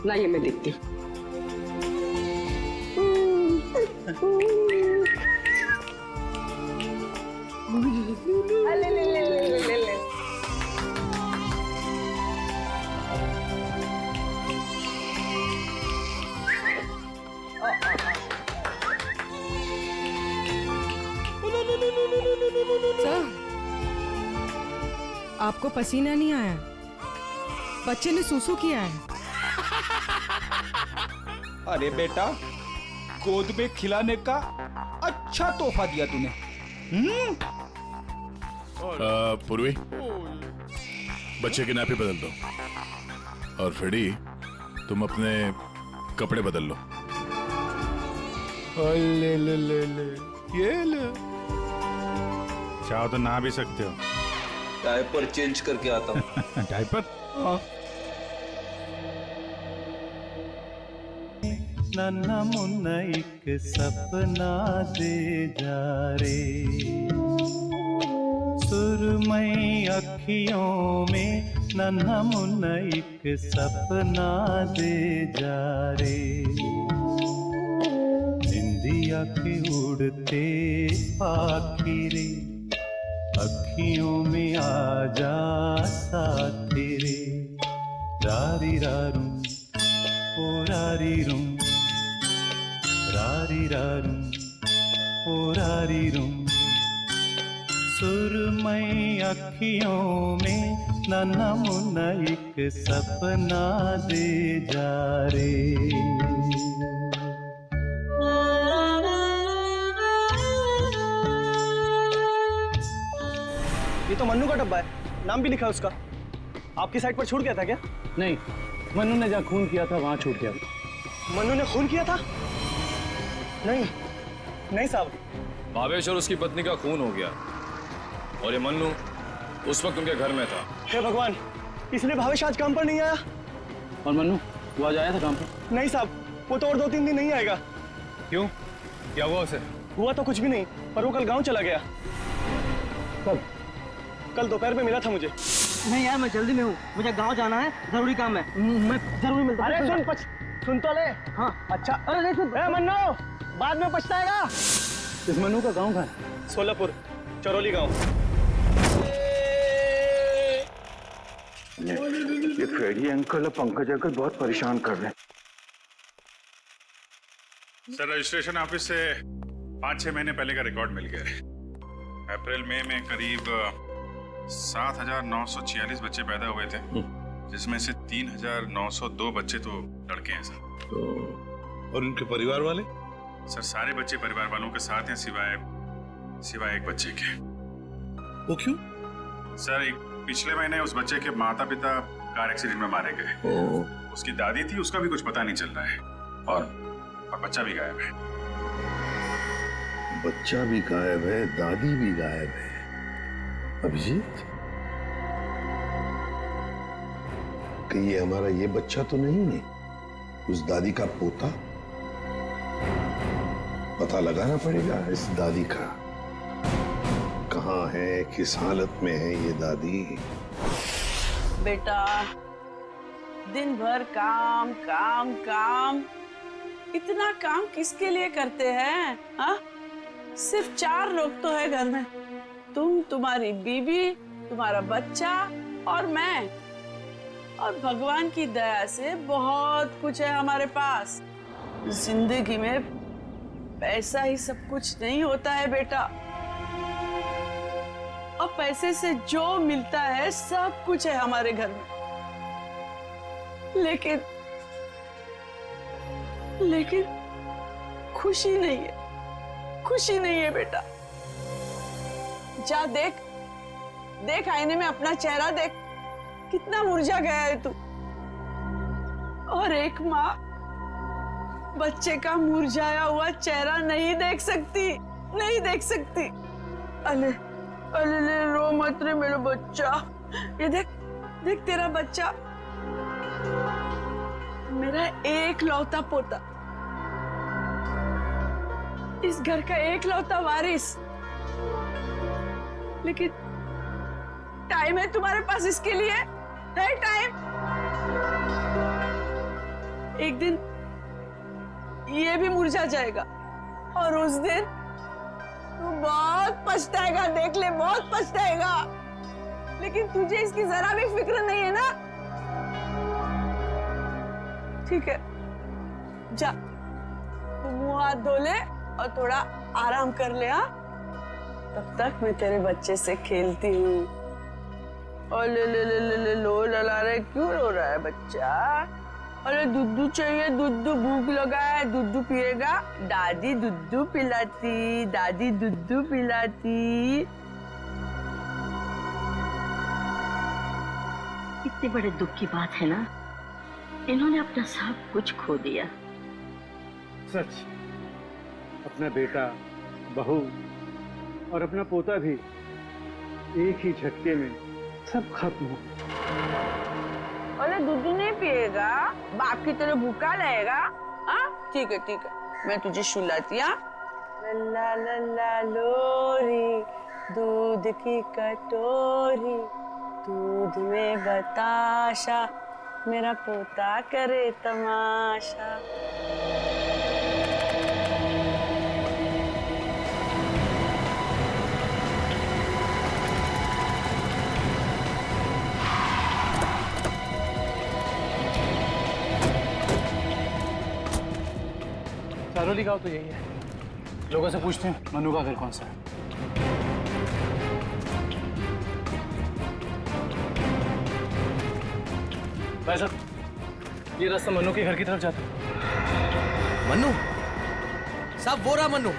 लाइए मैं देखती हूँ। ले ले ले ले ले ले। सर, आपको पसीना नहीं आया? बच्चे ने सूसू किया है। अरे बेटा, गोद में खिलाने का अच्छा तोहफा दिया तूने। पूर्वी, बच्चे की नापी बदल दो और फ्रेडी तुम अपने कपड़े बदल लो। ले ले ले ले, ये ले। चाहो तो नहा भी सकते हो। डायपर चेंज करके आता हूँ। डायपर? नन्ना मुन्ना एक सपना दे जा रे, सुरमई अखियों में नन्हा मुन्ना एक सपना दे जा रे, निंदिया के उड़ते पाखी रे, अखियों में आ जा साथी रे, रारी रारूं ओ रारी रूं, रारी रारूं ओ रारी रूं, सुरमई अखियों में नन्हा मुन्ना एक सपना दे जा रे। ये तो मन्नू का डब्बा है, नाम भी लिखा है उसका। आपकी साइड पर छूट गया था क्या? नहीं, मन्नू ने जहाँ खून किया था वहाँ छूट गया। मन्नू ने खून किया था? नहीं नहीं साहब। भावेश और उसकी पत्नी का खून हो गया और ये मन्नू उस वक्त उनके घर में था। हे भगवान, इसलिए भावेश आज काम पर नहीं आया। और मन्नू वो आज आया था काम पर? नहीं साहब, वो तो और 2-3 दिन नहीं आएगा। क्यों? क्या हुआ उसे? हुआ तो कुछ भी नहीं, पर वो कल गांव चला गया। कब? कल दोपहर में मिला था मुझे। नहीं यार, मैं जल्दी में हूँ, मुझे गांव जाना है, जरूरी काम है, मैं जरूरी मिलता हूँ। अरे सुन तो ले। हाँ अच्छा। अरे नहीं सुन। मन्नू बाद में पछताएगा। इस मन्नू का गांव कहाँ है? सोलापुर, चरौली गांव। ये फ्रेडी अंकल और पंकज अंकल बहुत परेशान कर रहे हैं। सर, रजिस्ट्रेशन ऑफिस से 5-6 महीने पहले का रिकॉर्ड मिल गया है। अप्रैल मई में करीब 7,946 बच्चे पैदा हुए थे, जिसमें से 3,902 बच्चे तो लड़के हैं सर। और उनके परिवार वाले? सर, सारे बच्चे परिवार वालों के साथ हैं सिवाय एक बच्चे के। वो क्यों? सर, पिछले महीने उस बच्चे के माता पिता कार एक्सीडेंट में मारे गए। उसकी दादी थी, उसका भी कुछ पता नहीं चल रहा है, और बच्चा भी गायब है। बच्चा भी गायब है, दादी भी गायब है। अभिजीत, कहीं ये हमारा ये बच्चा तो नहीं है? उस दादी का पोता? पता लगाना पड़ेगा इस दादी का, कहाँ है, किस हालत में है ये दादी। बेटा, दिन भर काम काम काम, इतना काम किसके लिए करते हैं? हाँ, सिर्फ 4 लोग तो है घर में, तुम, तुम्हारी बीवी, तुम्हारा बच्चा और मैं। और भगवान की दया से बहुत कुछ है हमारे पास। जिंदगी में पैसा ही सब कुछ नहीं होता है बेटा, और पैसे से जो मिलता है सब कुछ है हमारे घर में। लेकिन खुशी नहीं है, खुशी नहीं है बेटा। जा देख देख आईने में अपना चेहरा देख, कितना मुरझा गया है तू। और एक माँ बच्चे का मुरझाया हुआ चेहरा नहीं देख सकती, नहीं देख सकती। अले अले ले, रो मत रे मेरा बच्चा। ये देख देख तेरा बच्चा, मेरा एक लौता पोता, इस घर का एक लौता वारिस। लेकिन टाइम है तुम्हारे पास इसके लिए? है टाइम? एक दिन ये भी मुरझा जाएगा और उस दिन तू बहुत पछताएगा, देख ले, बहुत पछताएगा। लेकिन तुझे इसकी जरा भी फिक्र नहीं है ना? ठीक है, जा तू मुंह हाथ धो ले और थोड़ा आराम कर ले। हाँ, तब तक मैं तेरे बच्चे से खेलती हूँ। और ले लो लला रे, क्यों रो रहा है बच्चा? अरे दूध चाहिए, दूध, भूख लगा है, दूध पिएगा? दादी दूध पिलाती, दादी दूध पिलाती। इतने बड़े दुख की बात है ना, इन्होंने अपना सब कुछ खो दिया। सच, अपना बेटा, बहू और अपना पोता भी एक ही झटके में सब खत्म हो। अरे दूध नहीं पिएगा? बाप की तरह भूखा रहेगा? हाँ ठीक है ठीक है, मैं तुझे सुलाती। लल्ला लल्ला लोरी, दूध की कटोरी, दूध में बताशा, मेरा पोता करे तमाशा। सारोली गाँव तो यही है। लोगों से पूछते हैं मनु का घर कौन सा है। भाई साहब, ये रास्ता मनु के घर की तरफ जाता है। मन्नू साहब, वो रहा मन्नू।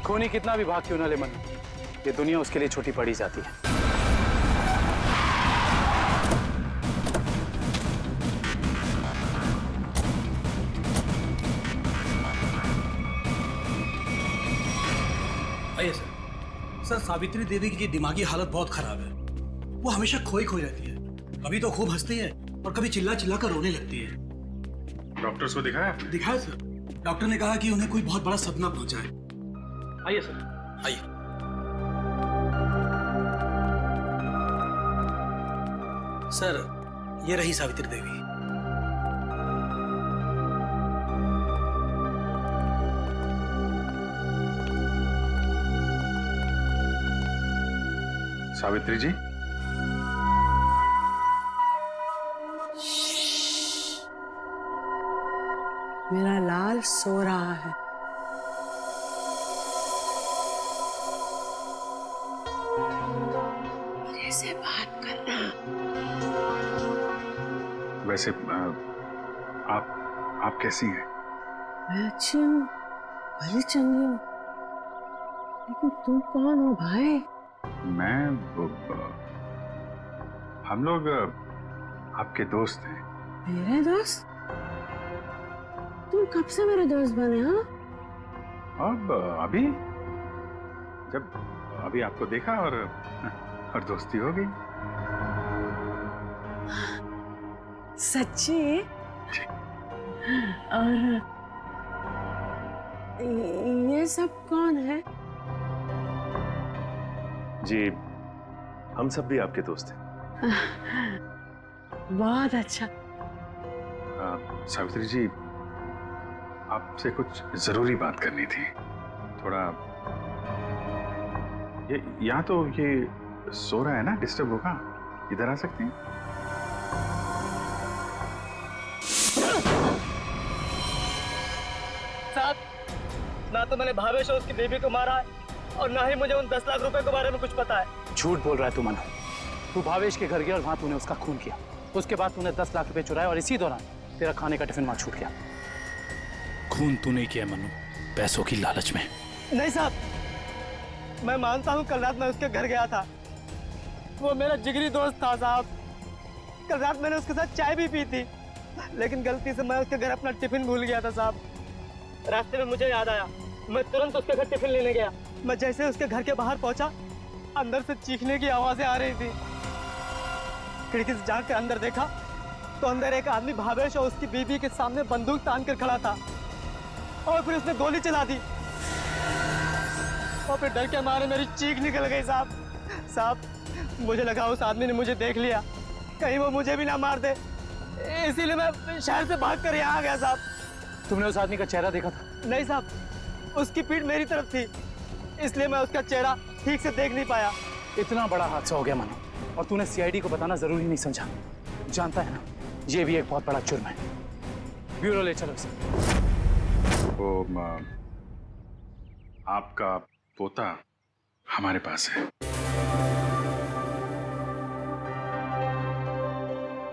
खूनी कितना भी भाग क्यों ना ले मनु, ये दुनिया उसके लिए छोटी पड़ी जाती है। आइए सर। सर, सावित्री देवी की दिमागी हालत बहुत खराब है। वो हमेशा खोई खोई रहती है, कभी तो खूब हंसती है और कभी चिल्ला चिल्ला कर रोने लगती है। डॉक्टर्स को दिखाया आपने? दिखाया सर, डॉक्टर ने कहा कि उन्हें कोई बहुत बड़ा सदमा पहुंचा है। आइए सर। आइए। सर, ये रही सावित्री देवी। सावित्री जी, मेरा लाल सो रहा है। मेरे से बात करना। वैसे आप कैसी हैं? मैं अच्छी हूँ, भली चंगी हूँ, लेकिन तुम कौन हो भाई? हम लोग आपके दोस्त हैं। मेरे दोस्त? तुम कब से मेरे दोस्त बने? हाँ, अब अभी आपको देखा और दोस्ती हो गई। सच्ची? और ये सब कौन है? जी, हम सब भी आपके दोस्त हैं। बहुत अच्छा। सावित्री जी, आपसे कुछ जरूरी बात करनी थी। थोड़ा ये यहाँ तो ये सो रहा है ना, डिस्टर्ब होगा, इधर आ सकते हैं? साहब, ना तो मैंने भावेश और उसकी बेबी को मारा है और ना ही मुझे उन 10 लाख रुपए के बारे में कुछ पता है। झूठ बोल रहा है तू मनु। तू भावेश के घर गया और वहां तूने उसका खून किया। उसके बाद तूने 10 लाख रुपए चुराए और इसी दौरान तेरा खाने का टिफिन वहां छूट गया। खून तू नहीं किया मनु, पैसों की लालच में। नहीं साहब, मैं मानता हूँ कल रात मैं उसके घर गया था। वो मेरा जिगरी दोस्त था साहब। कल रात मैंने उसके साथ चाय भी पी थी, लेकिन गलती से मैं उसके घर अपना टिफिन भूल गया था साहब। रास्ते में मुझे याद आया, मैं तुरंत उसके घर टिफिन लेने गया। मैं जैसे उसके घर के बाहर पहुंचा, अंदर से चीखने की आवाजें आ रही थी। खिड़की से झांक कर अंदर देखा तो अंदर एक आदमी भावेश और उसकी बीवी के सामने बंदूक तान कर खड़ा था और फिर उसने गोली चला दी और फिर डर के मारे मेरी चीख निकल गई। साहब मुझे लगा उस आदमी ने मुझे देख लिया, कहीं वो मुझे भी ना मार दे, इसीलिए मैं शहर से भाग कर यहाँ आ गया। साहब तुमने उस आदमी का चेहरा देखा था? नहीं साहब, उसकी पीठ मेरी तरफ थी, इसलिए मैं उसका चेहरा ठीक से देख नहीं पाया। इतना बड़ा हादसा हो गया मनु, और तूने सीआईडी को बताना जरूरी नहीं समझा। जानता है ना, ये भी एक बहुत बड़ा जुर्म है। ब्यूरो ले चलो इसे। वो आपका पोता हमारे पास है।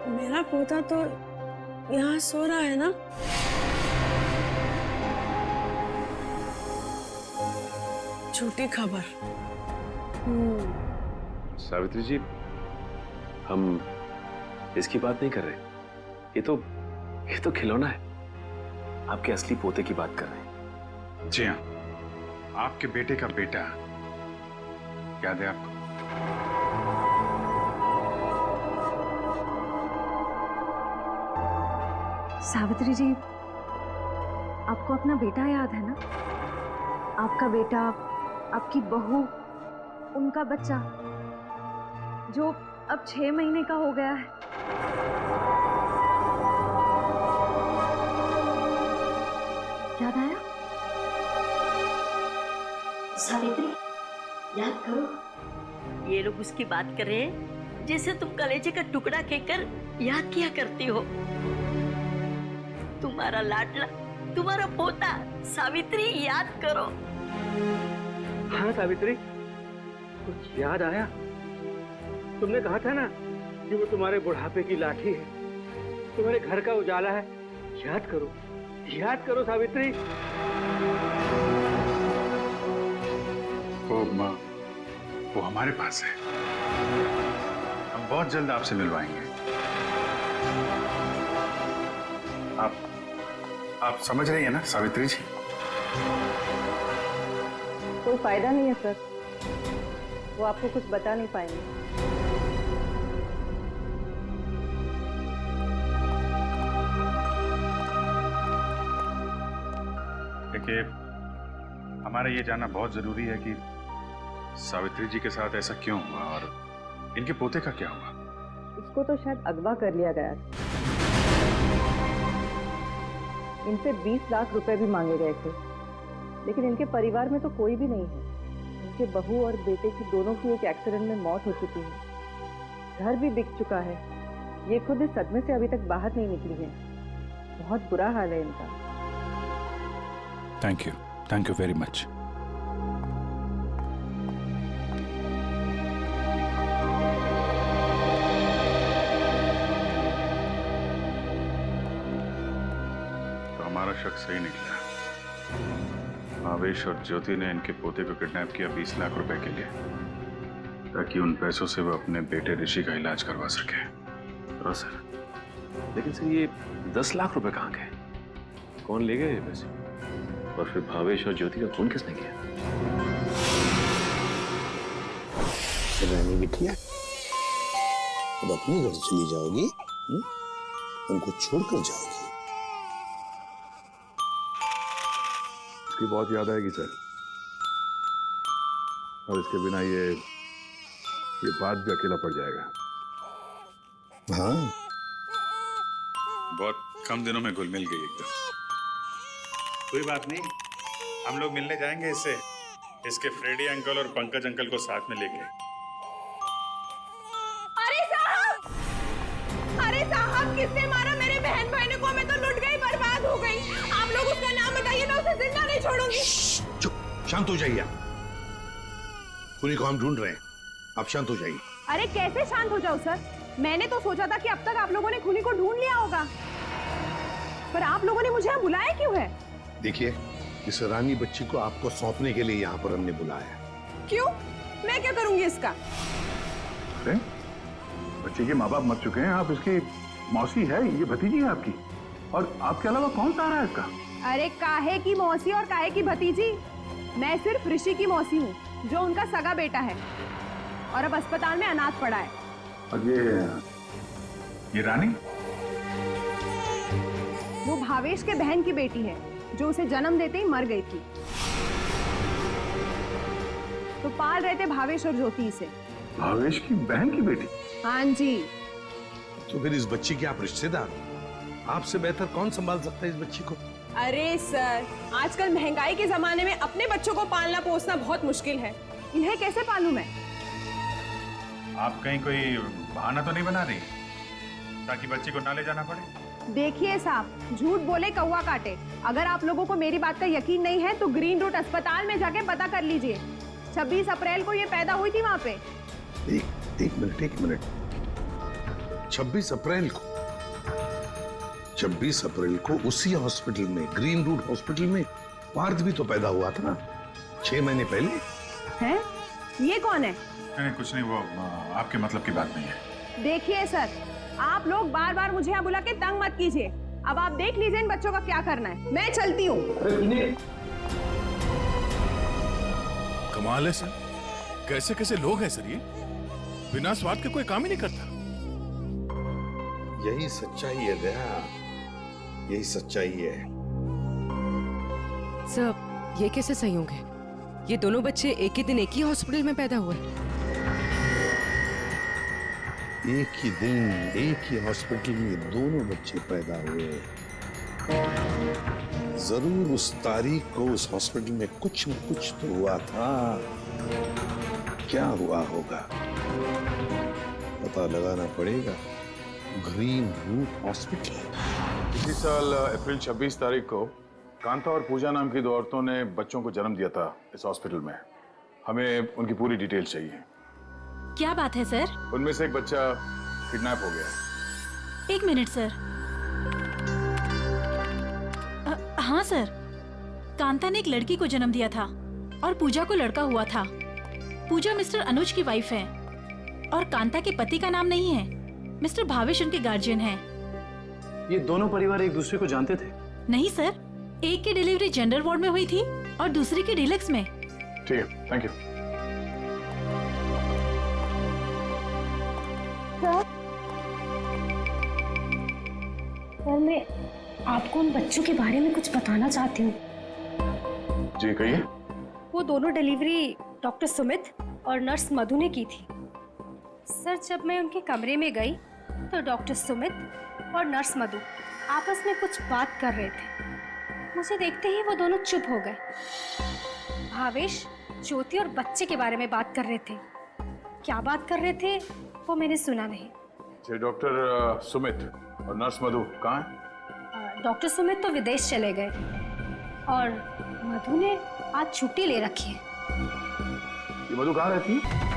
मेरा पोता तो यहाँ सो रहा है ना? झूठी खबर। सावित्री जी, हम इसकी बात नहीं कर रहे। ये तो खिलौना है। आपके असली पोते की बात कर रहे हैं। जी हाँ, आपके बेटे का बेटा, याद है आपको? सावित्री जी, आपको अपना बेटा याद है ना? आपका बेटा, आपकी बहू, उनका बच्चा जो अब 6 महीने का हो गया है। याद आया? सावित्री, याद करो। ये लोग उसकी बात कर रहे हैं जैसे तुम कलेजे का टुकड़ा कहकर याद किया करती हो। तुम्हारा लाडला, तुम्हारा पोता सावित्री, याद करो। हाँ सावित्री, कुछ याद आया? तुमने कहा था ना कि वो तुम्हारे बुढ़ापे की लाठी है, तुम्हारे घर का उजाला है। याद करो सावित्री। वो हमारे पास है। हम बहुत जल्द आपसे मिलवाएंगे। आप समझ रही हैं ना सावित्री जी? कोई फायदा नहीं है सर, वो आपको कुछ बता नहीं पाएंगे। देखिए, हमारा ये जानना बहुत जरूरी है कि सावित्री जी के साथ ऐसा क्यों हुआ और इनके पोते का क्या हुआ। उसको तो शायद अगवा कर लिया गया था। इनसे 20 लाख रुपए भी मांगे गए थे, लेकिन इनके परिवार में तो कोई भी नहीं है। इनके बहू और बेटे की दोनों की एक एक्सीडेंट में मौत हो चुकी है। घर भी बिक चुका है। ये खुद इस सदमे से अभी तक बाहर नहीं निकली है। बहुत बुरा हाल है इनका। Thank you very much. हमारा शक सही निकला। आवेश और ज्योति ने इनके पोते को किडनैप किया 20 लाख रुपए के लिए, ताकि उन पैसों से वो अपने बेटे ऋषि का इलाज करवा सके। हाँ सर, लेकिन सर ये 10 लाख रुपए कहाँ गए? कौन ले गए ये पैसे? और फिर भावेश और ज्योति का खून किसने किया? रानी बिटिया, अब अपने घर चली जाओगी, उनको छोड़कर जाओगी। इसकी बहुत याद आएगी सर, और इसके बिना ये बात भी अकेला पड़ जाएगा। हाँ, बहुत कम दिनों में घुल मिल गई एकदम। कोई बात नहीं, हम लोग मिलने जाएंगे इससे, इसके फ्रेडी अंकल और पंकज अंकल को साथ में लेके। अरे साहब, किसने मारा मेरे बहन भाई को? मैं तो लुट गई, बर्बाद हो गई। आप लोग उसका नाम बताइए, मैं उसे जिंदा नहीं छोड़ूंगी। चुप, शांत हो जाइए। खूनी को हम ढूंढ रहे हैं, आप शांत हो जाइए। अरे कैसे शांत हो जाओ सर? मैंने तो सोचा था कि अब तक आप लोगों ने खूनी को ढूंढ लिया होगा, पर आप लोगों ने मुझे यहाँ बुलाया क्यों है? देखिए, इस रानी बच्ची को आपको सौंपने के लिए यहाँ पर हमने बुलाया। क्यों? मैं क्या करूंगी इसका? बच्चे के माँ बाप मर चुके हैं, आप इसकी मौसी है, ये भतीजी है आपकी, और आपके अलावा कौन सा आ रहा है इसका? अरे काहे की मौसी और काहे की भतीजी? मैं सिर्फ ऋषि की मौसी हूँ, जो उनका सगा बेटा है। और अब अस्पताल में अनाथ पड़ा है। और ये रानी? वो भावेश के बहन की बेटी है जो उसे जन्म देते ही मर गई थी। तो पाल रहे थे भावेश और ज्योति इसे। भावेश की बहन की बेटी? हाँ जी। तो फिर इस बच्ची के आप रिश्तेदार हो, आपसे बेहतर कौन संभाल सकता है इस बच्ची को? अरे सर, आजकल महंगाई के जमाने में अपने बच्चों को पालना पोसना बहुत मुश्किल है। इन्हें कैसे पालूं मैं? आप कहीं कोई बहाना तो नहीं बना रही ताकि बच्ची को ना ले जाना पड़े? देखिए साहब, झूठ बोले कौवा काटे। अगर आप लोगों को मेरी बात का यकीन नहीं है तो ग्रीन रूट अस्पताल में जाके पता कर लीजिए। 26 अप्रैल को ये पैदा हुई थी वहाँ पे। एक मिनट। 26 अप्रैल को उसी हॉस्पिटल में, ग्रीन रूट हॉस्पिटल में पार्थ भी तो पैदा हुआ था ना, 6 महीने पहले। हैं? ये कौन है? नहीं कुछ नहीं, वो आपके मतलब की बात नहीं है। देखिए सर, आप लोग बार बार मुझे यहाँ बुला के तंग मत कीजिए। अब आप देख लीजिए इन बच्चों का क्या करना है। मैं चलती हूँ। कमाल है सर, कैसे कैसे लोग हैं सर, ये बिना स्वार्थ के कोई काम ही नहीं करता। यही सच्चाई है दया, यही सच्चाई है। सर, ये कैसे संयोग है? ये दोनों बच्चे एक ही दिन एक ही हॉस्पिटल में पैदा हुए। एक ही दिन एक ही हॉस्पिटल में दोनों बच्चे पैदा हुए। जरूर उस तारीख को उस हॉस्पिटल में कुछ न कुछ तो हुआ था। क्या हुआ होगा पता लगाना पड़ेगा। Green route hospital. इसी साल अप्रैल 26 तारीख को कांता और पूजा नाम की 2 औरतों ने बच्चों को जन्म दिया था इस हॉस्पिटल में। हमें उनकी पूरी डिटेल चाहिए। क्या बात है सर? उनमें से एक बच्चा किडनैप हो गया। 1 मिनट सर। हाँ सर, कांता ने एक लड़की को जन्म दिया था और पूजा को लड़का हुआ था। पूजा मिस्टर अनुज की वाइफ है और कांता के पति का नाम नहीं है। मिस्टर भावेश उनके गार्जियन हैं। ये दोनों परिवार एक दूसरे को जानते थे? नहीं सर, एक की डिलीवरी जनरल वार्ड में हुई थी और दूसरी की डीलक्स में। ठीक है, थैंक यू। सर, मैं आपको उन बच्चों के बारे में कुछ बताना चाहती हूँ। जी कहिए। वो दोनों डिलीवरी डॉक्टर सुमित और नर्स मधु ने की थी। सर, जब मैं उनके कमरे में गई तो डॉक्टर सुमित और नर्स मधु आपस में कुछ बात कर रहे थे। मुझे देखते ही वो दोनों चुप हो गए। भावेश, ज्योति और बच्चे के बारे में बात कर रहे थे। क्या बात कर रहे थे वो मैंने सुना नहीं। डॉक्टर सुमित और नर्स मधु कहाँ हैं? डॉक्टर सुमित तो विदेश चले गए और मधु ने आज छुट्टी ले रखी है। ये मधु कहाँ रहती है?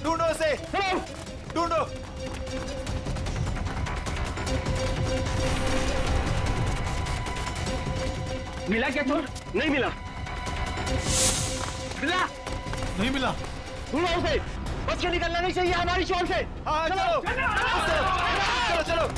ढूंढो उसे, ढूंढो। मिला क्या चोर? नहीं मिला। मिला? नहीं मिला। ढूंढो उसे। बच के निकलना नहीं चाहिए हमारी शॉल से। हाँ, चलो चलो चलो।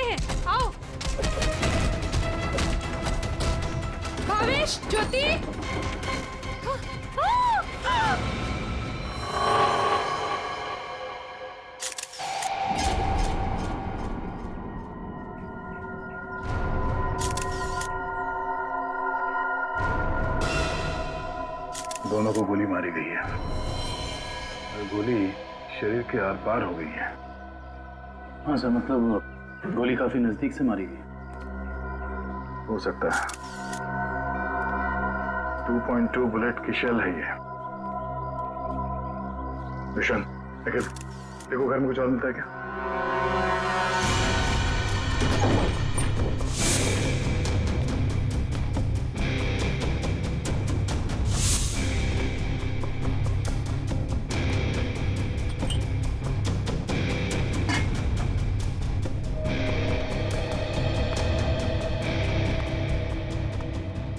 हैं, आओ। भावेश, ज्योति। दोनों को गोली मारी गई है और गोली शरीर के आर पार हो गई है। हाँ सर, मतलब गोली काफी नजदीक से मारी गई। हो सकता है 2.2 बुलेट की शेल है ये। विशन, देखो घर में कुछ और मिलता है क्या?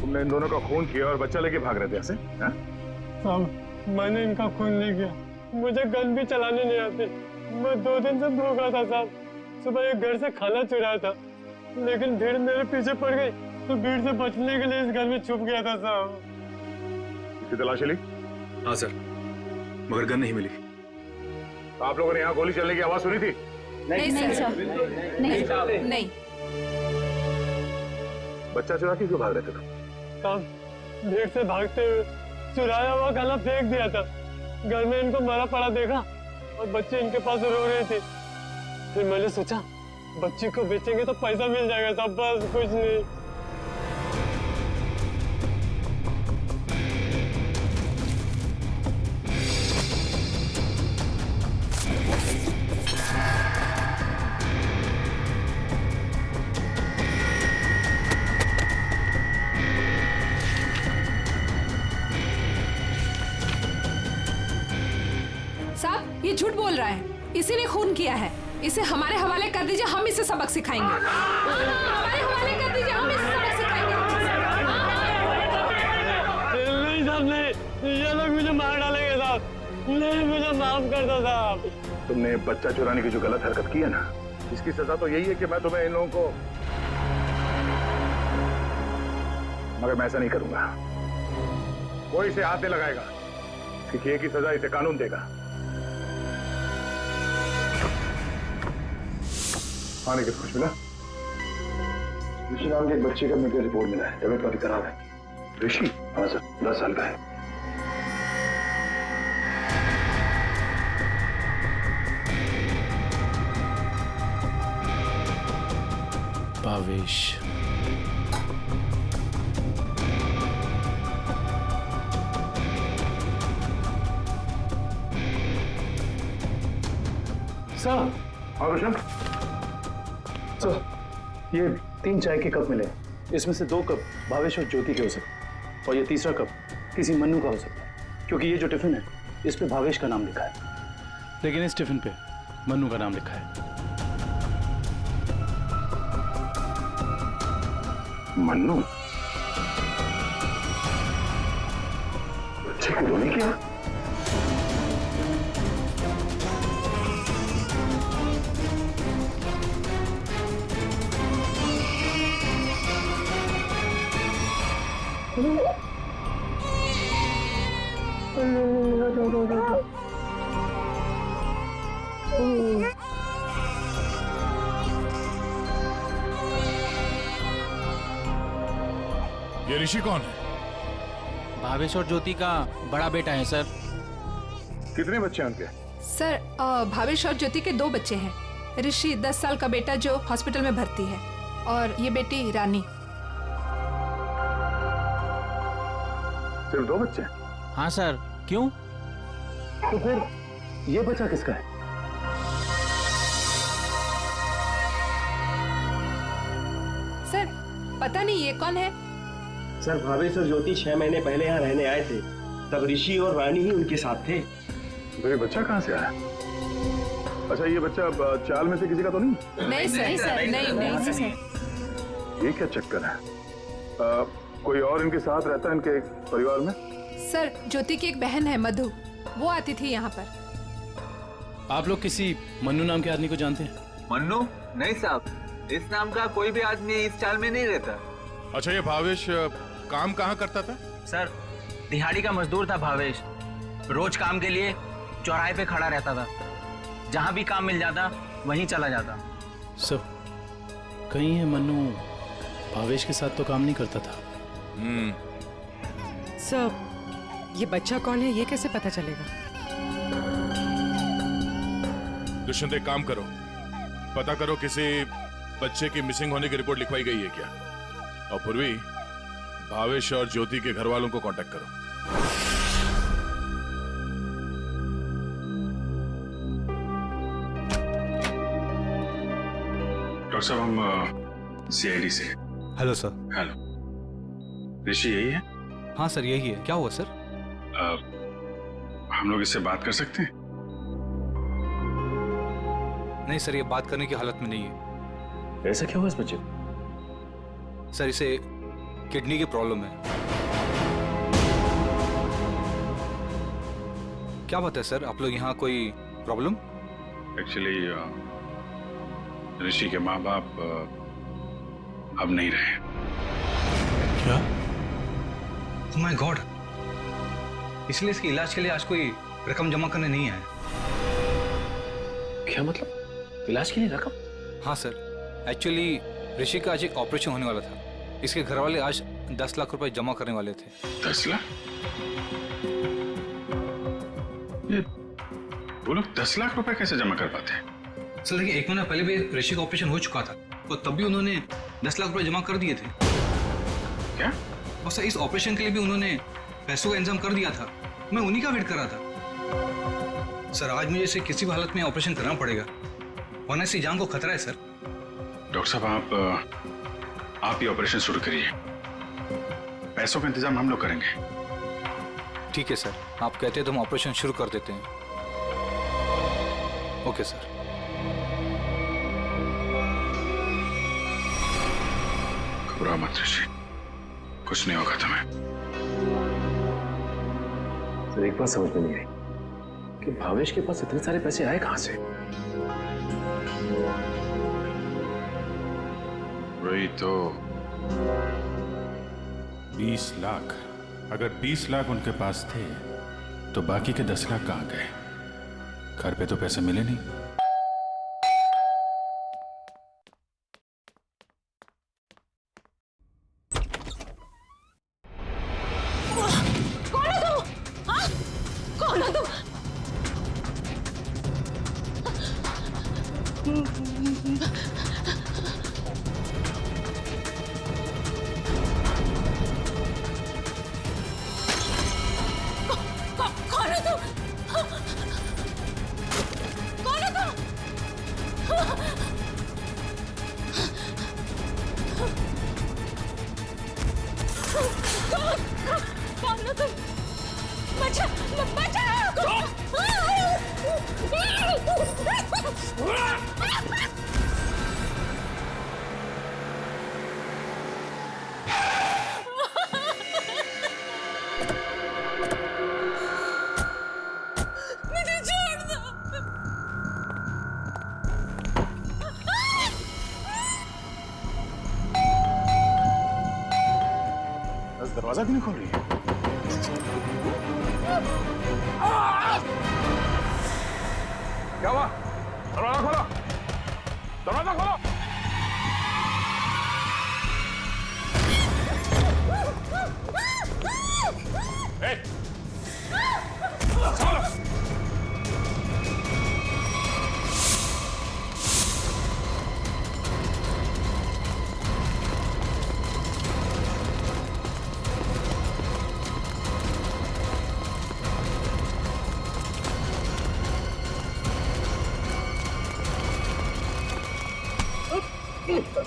तुमने इन दोनों का खून किया और बच्चा लेके भाग रहे थे ऐसे? साहब, मैंने इनका खून नहीं किया, मुझे गन भी चलाने नहीं आती। मैं 2 दिन से भूखा था साहब। सुबह एक घर से खाना चुराया था, लेकिन भीड़ मेरे पीछे पड़ गई तो भीड़ से बचने के लिए इस घर में छुप गया था साहब। इसकी तलाशी ली? हाँ सर, मगर गन नहीं मिली। आप लोगों ने यहाँ गोली चलने की आवाज सुनी थी? नहीं सर, नहीं। बच्चा चुरा के क्यों भाग रहे थे तुम? साहब, भीड़ से भागते हुए चुराया हुआ गला फेंक दिया था। घर में इनको मरा पड़ा देखा और बच्चे इनके पास रो रहे थे। फिर मैंने सोचा बच्ची को बेचेंगे तो पैसा मिल जाएगा साहब, बस कुछ नहीं। साहब, ये झूठ बोल रहा है, इसीलिए खून किया है। इसे हमारे हवाले कर दीजिए, हम इसे सबक सिखाएंगे। हमारे हवाले कर दीजिए, हम इसे सबक सिखाएंगे। नहीं साहब, नहीं, ये लोग मुझे मार डालेंगे साहब। नहीं, मुझे माफ कर दो साहब। तुमने बच्चा चुराने की जो गलत हरकत की है ना, इसकी सजा तो यही है कि मैं तुम्हें इन लोगों को, मगर मैं ऐसा नहीं करूंगा। कोई इसे हाथ नहीं लगाएगा। इसकी किए की सजा इसे कानून देगा। आने के कुछ मिला? ऋषि नाम के एक बच्चे का मेडिकल रिपोर्ट मिला है, तबीयत काफी खराब है। ऋषि? हाँ सर, 10 साल का है। भावेश, सर। हाँ रोशन? सर, ये 3 चाय के कप मिले। इसमें से 2 कप भावेश और ज्योति के हो सकते, और ये तीसरा कप किसी मन्नू का हो सकता है, क्योंकि ये जो टिफिन है इस पे भावेश का नाम लिखा है, लेकिन इस टिफिन पे मन्नू का नाम लिखा है। मन्नू? बच्चे को रोने क्या? ये ऋषि कौन है? भावेश और ज्योति का बड़ा बेटा है सर। कितने बच्चे हैं उनके? सर, भावेश और ज्योति के 2 बच्चे हैं। ऋषि 10 साल का बेटा जो हॉस्पिटल में भर्ती है, और ये बेटी रानी। सिर्फ 2 बच्चे? हाँ सर। क्यों? तो फिर ये बच्चा किसका है? सर, पता नहीं ये कौन है। सर, भावेश और ज्योति 6 महीने पहले यहाँ रहने आए थे, तब ऋषि और रानी ही उनके साथ थे। तो ये बच्चा कहाँ से आया? अच्छा, ये बच्चा चाल में से किसी का तो नहीं? नहीं सर, नहीं सर। ये क्या चक्कर है? कोई और इनके साथ रहता है इनके परिवार में? सर, ज्योति की एक बहन है मधु, वो आती थी यहाँ पर। आप लोग किसी मन्नू नाम के आदमी को जानते हैं? मन्नू? नहीं साहब, इस नाम का कोई भी आदमी इस चाल में नहीं रहता। अच्छा, ये भावेश काम कहाँ करता था? सर, दिहाड़ी का मजदूर था भावेश। रोज काम के लिए चौराहे पे खड़ा रहता था। जहां भी काम मिल जाता वहीं चला जाता। सर, कहीं है मन्नू भावेश के साथ तो काम नहीं करता था। सर, ये बच्चा कौन है ये कैसे पता चलेगा? दुष्यंत, एक काम करो, पता करो किसी बच्चे की मिसिंग होने की रिपोर्ट लिखवाई गई है क्या, और पूर्वी भावेश और ज्योति के घर वालों को कांटेक्ट करो। डॉक्टर साहब, हम सीआईडी से। Hello sir. हेलो, ऋषि यही है? हाँ सर, यही है। क्या हुआ सर? हम लोग इससे बात कर सकते हैं? नहीं सर, ये बात करने की हालत में नहीं है। ऐसा क्या हुआ इस बच्चे को? सर, इसे किडनी की प्रॉब्लम है। क्या बात है सर, आप लोग यहाँ कोई प्रॉब्लम? एक्चुअली ऋषि के माँ बाप अब नहीं रहे। क्या? ओह माय गॉड, इसलिए इसके इलाज के लिए आज कोई रकम जमा करने नहीं आया। क्या मतलब? इलाज के लिए रकम? हाँ सर, एक्चुअली ऋषि का आज एक ऑपरेशन होने वाला था। इसके घर वाले आज 10 लाख रुपए जमा करने वाले थे। 10 लाख? ये वो लोग 10 लाख रुपए कैसे जमा कर पाते हैं? सर, देखिए, 1 महीना पहले भी ऋषि का ऑपरेशन हो चुका था और तब भी उन्होंने 10 लाख रुपए जमा कर दिए थे। क्या? और सर, इस ऑपरेशन के लिए भी उन्होंने पैसों का इंतजाम कर दिया था। मैं उन्हीं का वेट कर रहा था। सर, आज मुझे इसे किसी भी हालत में ऑपरेशन करना पड़ेगा, वरना इसकी जान को खतरा है सर। डॉक्टर साहब, आप ये ऑपरेशन शुरू करिए, पैसों का इंतजाम हम लोग करेंगे। ठीक है सर, आप कहते हैं तो हम ऑपरेशन शुरू कर देते हैं। Okay sir. घबराओ मत ऋषि, कुछ नहीं होगा तुम्हें। सर, एक बात समझ में नहीं आई कि भावेश के पास इतने सारे पैसे आए कहां से? वही तो। 20 लाख। अगर 20 लाख उनके पास थे तो बाकी के 10 लाख कहां गए? घर पे तो पैसे मिले नहीं। कौन हो तुम? हाँ? कौन हो तुम? कौन हो तुम? कौन हो तुम? कौन हो तुम? बचा, मुझे छोड़ दो। दरवाजा क्यों नहीं खोल रही है? क्या हुआ? दरवाजा खोलो, दरवाजा खोलो।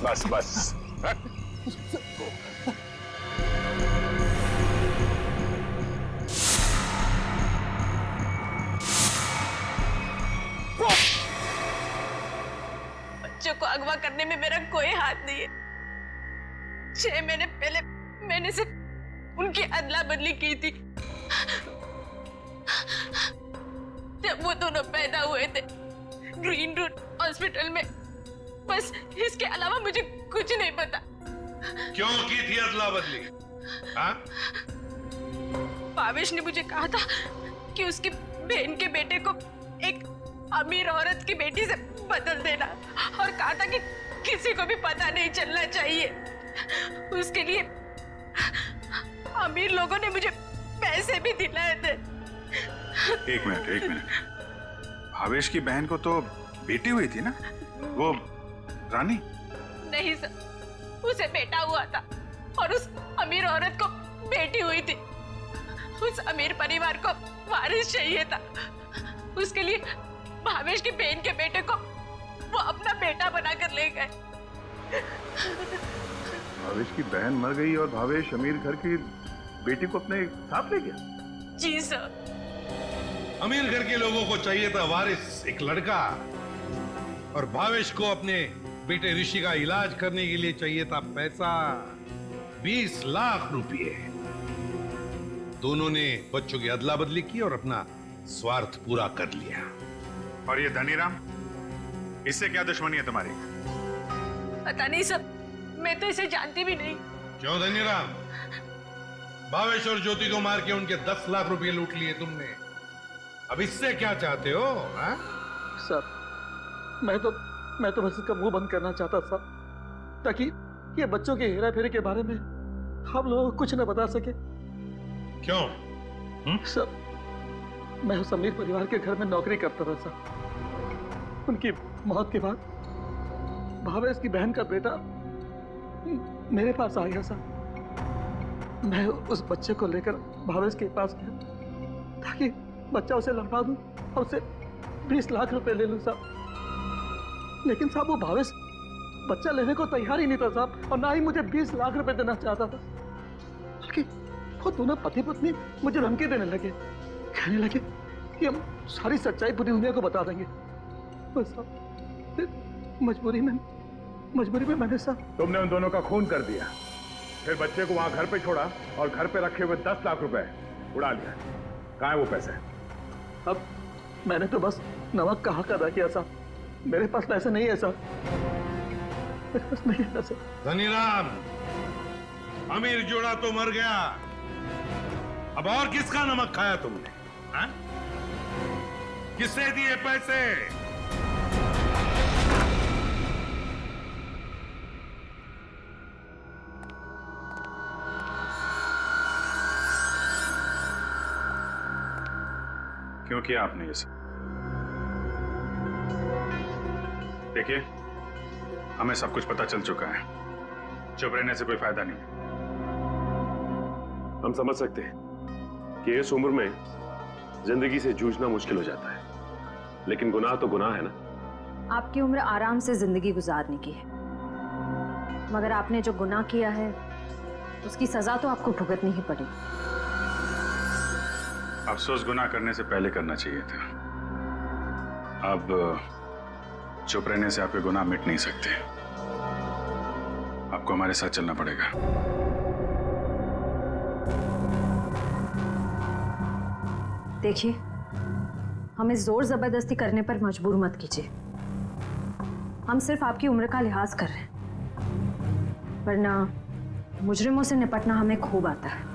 बस बस। बच्चों को अगवा करने में मेरा कोई हाथ नहीं है। 6 महीने पहले मैंने सिर्फ उनकी अदला बदली की थी। जब वो दोनों पैदा हुए थे ग्रीन रूट हॉस्पिटल में, बस इसके अलावा मुझे कुछ नहीं पता। क्यों की थी अदला बदली? हाँ? भावेश ने मुझे कहा था कि उसकी बहन के बेटे को एक अमीर औरत की बेटी से बदल देना, और कहा था कि किसी को भी पता नहीं चलना चाहिए। उसके लिए अमीर लोगों ने मुझे पैसे भी दिलाए थे। एक मिनट। भावेश की बहन को तो बेटी हुई थी ना, वो रानी? नहीं सर, उसे बेटा हुआ था और उस अमीर औरत को बेटी हुई थी। उस अमीर परिवार को वारिस चाहिए था, उसके लिए भावेश की बहन के बेटे को वो अपना बेटा बनाकर ले गए। भावेश की बहन मर गई और भावेश अमीर घर की बेटी को अपने साथ ले गया? जी सर। अमीर घर के लोगों को चाहिए था वारिस, एक लड़का, और भावेश को अपने बेटे ऋषि का इलाज करने के लिए चाहिए था पैसा, 20 लाख रुपए। दोनों ने बच्चों की अदला बदली की और अपना स्वार्थ पूरा कर लिया। और ये धनीराम, इससे क्या दुश्मनी है तुम्हारी? पता नहीं सर, मैं तो इसे जानती भी नहीं। क्यों धनीराम? भावेश और ज्योति को मार के उनके 10 लाख रुपए लूट लिए तुमने। अब इससे क्या चाहते हो? हा? सर, मैं तो बस इसका मुंह बंद करना चाहता था, ताकि ये बच्चों के हेरा फेरी के बारे में हम लोगों को कुछ न बता सके। क्यों? सर, मैं उस अमीर परिवार के घर में नौकरी करता था सर। उनकी मौत के बाद भावेश की बहन का बेटा मेरे पास आ गया सर। मैं उस बच्चे को लेकर भावेश के पास गया ताकि बच्चा उसे लौटा दूं और उसे 20 लाख रुपए ले लूं साहब। लेकिन साहब, वो भावेश बच्चा लेने को तैयार ही नहीं था साहब, और ना ही मुझे 20 लाख रुपए देना चाहता था। बल्कि वो दोनों पति पत्नी मुझे धमकी देने लगे, कहने लगे कि हम सारी सच्चाई पूरी दुनिया को बता देंगे। बस साहब, मजबूरी में मैंने साहब। तुमने उन दोनों का खून कर दिया, फिर बच्चे को वहां घर पे छोड़ा और घर पे रखे हुए 10 लाख रुपए उड़ा लिया। कहाँ है वो पैसे? अब मैंने तो बस नमक का हक अदा किया साहब, मेरे पास पैसे नहीं है साहब, मेरे पास नहीं है सर। धनीराम, अमीर जोड़ा तो मर गया, अब और किसका नमक खाया तुमने? हा? किससे दिए पैसे? क्यों किया आपने ये सब? देखिए, हमें सब कुछ पता चल चुका है, चुप रहने से कोई फायदा नहीं। हम समझ सकते हैं कि इस उम्र में जिंदगी से जूझना मुश्किल हो जाता है, लेकिन गुनाह तो गुनाह है ना। आपकी उम्र आराम से जिंदगी गुजारने की है, मगर आपने जो गुनाह किया है उसकी सजा तो आपको भुगतनी ही पड़ेगी। अफसोस गुनाह करने से पहले करना चाहिए था। अब चुप रहने से आपके गुनाह मिट नहीं सकते, आपको हमारे साथ चलना पड़ेगा। देखिए, हमें जोर जबरदस्ती करने पर मजबूर मत कीजिए। हम सिर्फ आपकी उम्र का लिहाज कर रहे हैं, वरना मुजरिमों से निपटना हमें खूब आता है।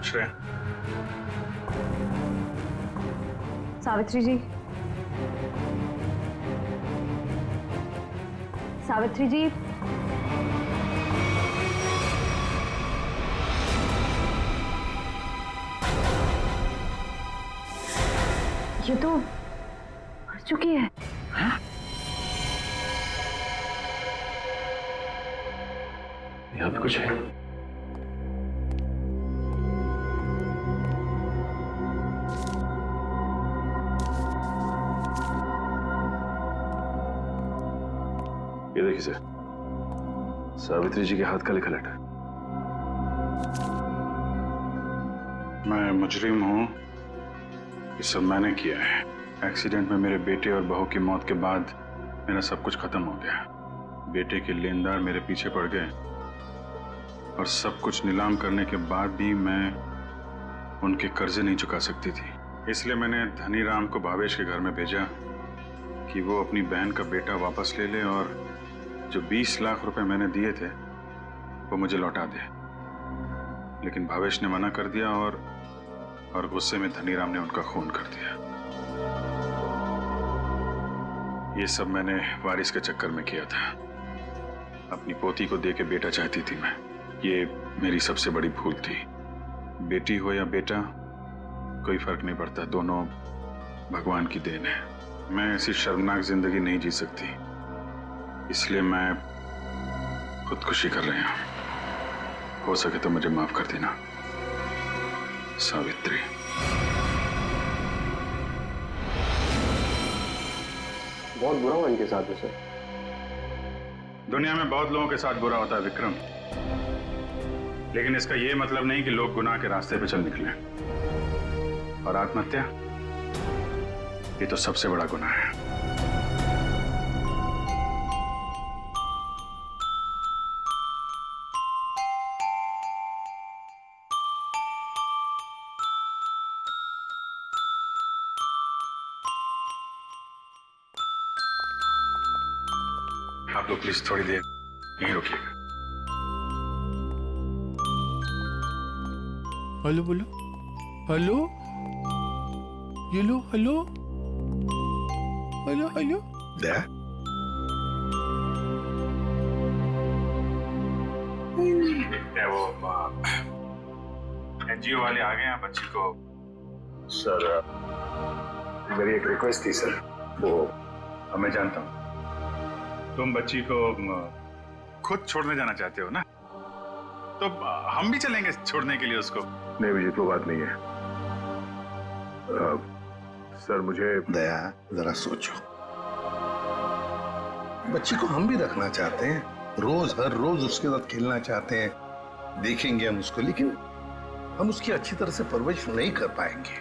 श्रेया, सावित्री जी, सावित्री जी, ये तो मर चुकी है। हाँ? यहाँ पे कुछ है। ये देखिए सर, सावित्री जी के हाथ का लिखा लेटर। मैं मुजरिम हूं, ये सब मैंने किया है। एक्सीडेंट में मेरे बेटे और बहू की मौत के बाद मेरा सब कुछ खत्म हो गया। बेटे के लेनदार मेरे पीछे पड़ गए और सब कुछ नीलाम करने के बाद भी मैं उनके कर्जे नहीं चुका सकती थी। इसलिए मैंने धनीराम को भावेश के घर में भेजा कि वो अपनी बहन का बेटा वापस ले ले और जो 20 लाख रुपए मैंने दिए थे वो मुझे लौटा दे। लेकिन भावेश ने मना कर दिया और गुस्से में धनीराम ने उनका खून कर दिया। ये सब मैंने वारिस के चक्कर में किया था। अपनी पोती को दे के बेटा चाहती थी मैं। ये मेरी सबसे बड़ी भूल थी। बेटी हो या बेटा कोई फर्क नहीं पड़ता, दोनों भगवान की देन है। मैं ऐसी शर्मनाक जिंदगी नहीं जी सकती, इसलिए मैं खुदकुशी कर रही हूं। हो सके तो मुझे माफ कर देना सावित्री। बहुत बुरा हुआ इनके साथ है सर। दुनिया में बहुत लोगों के साथ बुरा होता है विक्रम, लेकिन इसका यह मतलब नहीं कि लोग गुनाह के रास्ते पे चल निकले। और आत्महत्या ये तो सबसे बड़ा गुनाह है। आप लोग प्लीज थोड़ी देर यहीं रुकिएगा। हेलो बोलो, हेलो, ये लो, हेलो, हेलो, हेलो। दया, वो एनजीओ वाले आ गए हैं बच्ची को। सर मेरी एक रिक्वेस्ट थी सर। वो मैं जानता हूँ तुम बच्ची को खुद छोड़ने जाना चाहते हो ना, तो हम भी चलेंगे छोड़ने के लिए उसको। नहीं विजित, वो बात नहीं है। सर मुझे दया जरा सोचो, बच्ची को हम भी रखना चाहते हैं, रोज हर रोज उसके साथ खेलना चाहते हैं, देखेंगे हम उसको, लेकिन हम उसकी अच्छी तरह से परवरिश नहीं कर पाएंगे।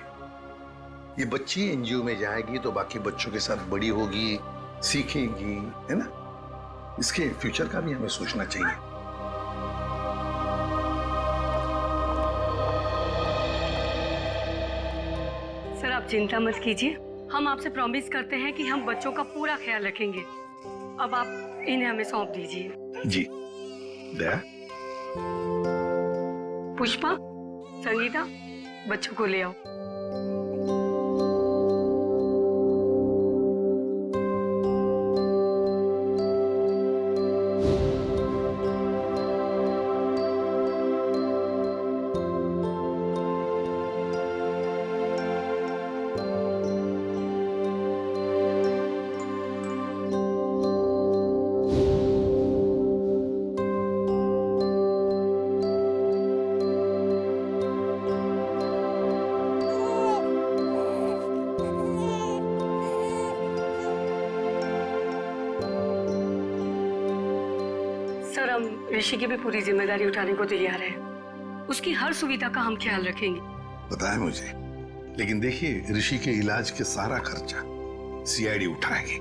ये बच्ची एनजीओ में जाएगी तो बाकी बच्चों के साथ बड़ी होगी, सीखेगी, है ना। इसके फ्यूचर का भी हमें सोचना चाहिए। सर आप चिंता मत कीजिए, हम आपसे प्रॉमिस करते हैं कि हम बच्चों का पूरा ख्याल रखेंगे। अब आप इन्हें हमें सौंप दीजिए। जी दया। पुष्पा, संगीता, बच्चों को ले आओ। सर हम ऋषि की भी पूरी जिम्मेदारी उठाने को तैयार हैं। उसकी हर सुविधा का हम ख्याल रखेंगे। पता है मुझे, लेकिन देखिए ऋषि के इलाज के सारा खर्चा सीआईडी उठाएगी।